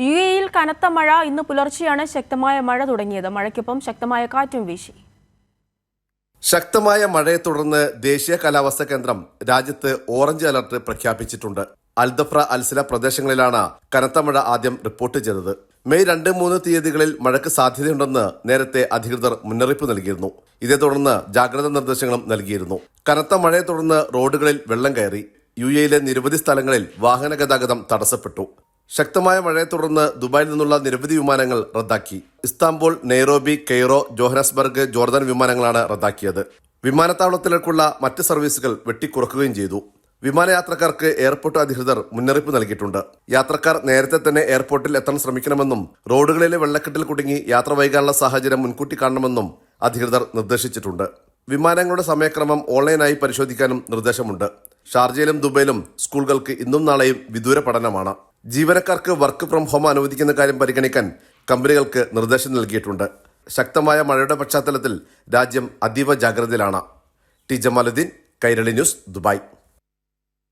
യുഎഇയിൽ കനത്ത മഴ ഇന്ന് പുലർച്ചെയാണ് ശക്തമായ മഴ തുടങ്ങിയത്. മഴയ്ക്കൊപ്പം ശക്തമായ കാറ്റും വീശി. ശക്തമായ മഴയെ തുടർന്ന് ദേശീയ കാലാവസ്ഥാ കേന്ദ്രം രാജ്യത്ത് ഓറഞ്ച് അലർട്ട് പ്രഖ്യാപിച്ചിട്ടുണ്ട്. അൽദഫ്ര, അൽസില പ്രദേശങ്ങളിലാണ് കനത്ത മഴ ആദ്യം റിപ്പോർട്ട് ചെയ്തത്. മെയ് 2-3 തീയതികളിൽ മഴയ്ക്ക് സാധ്യതയുണ്ടെന്ന് നേരത്തെ അധികൃതർ മുന്നറിയിപ്പ് നൽകിയിരുന്നു. ഇതേ തുടർന്ന് ജാഗ്രതാ നിർദ്ദേശങ്ങളും നൽകിയിരുന്നു. കനത്ത മഴയെ തുടർന്ന് റോഡുകളിൽ വെള്ളം കയറി. യുഎഇയിലെ നിരവധി സ്ഥലങ്ങളിൽ വാഹന ഗതാഗതം തടസ്സപ്പെട്ടു. ശക്തമായ മഴയെ തുടർന്ന് ദുബായിൽ നിന്നുള്ള നിരവധി വിമാനങ്ങൾ റദ്ദാക്കി. ഇസ്താംബുൾ, നെയ്റോബി, കെയ്റോ, ജോഹനസ്ബർഗ്, ജോർദാൻ വിമാനങ്ങളാണ് റദ്ദാക്കിയത്. വിമാനത്താവളത്തിലേക്കുള്ള മറ്റ് സർവീസുകൾ വെട്ടിക്കുറക്കുകയും ചെയ്തു. വിമാനയാത്രക്കാർക്ക് എയർപോർട്ട് അധികൃതർ മുന്നറിയിപ്പ് നൽകിയിട്ടുണ്ട്. യാത്രക്കാർ നേരത്തെ തന്നെ എയർപോർട്ടിൽ എത്താൻ ശ്രമിക്കണമെന്നും റോഡുകളിലെ വെള്ളക്കെട്ടിൽ കുടുങ്ങി യാത്ര വൈകാനുള്ള സാഹചര്യം മുൻകൂട്ടി കാണണമെന്നും അധികൃതർ നിർദ്ദേശിച്ചിട്ടുണ്ട്. വിമാനങ്ങളുടെ സമയക്രമം ഓൺലൈനായി പരിശോധിക്കാനും നിർദ്ദേശമുണ്ട്. ഷാർജയിലും ദുബൈയിലും സ്കൂളുകൾക്ക് ഇന്നും നാളെയും വിദൂര പഠനമാണ്. ജീവനക്കാർക്ക് വർക്ക് ഫ്രം ഹോം അനുവദിക്കുന്ന കാര്യം പരിഗണിക്കാൻ കമ്പനികൾക്ക് നിർദ്ദേശം നൽകിയിട്ടുണ്ട്. ശക്തമായ മഴയുടെ പശ്ചാത്തലത്തിൽ രാജ്യം അതീവ ജാഗ്രതയിലാണ്. T Jamaluddin, Kairali news, Dubai.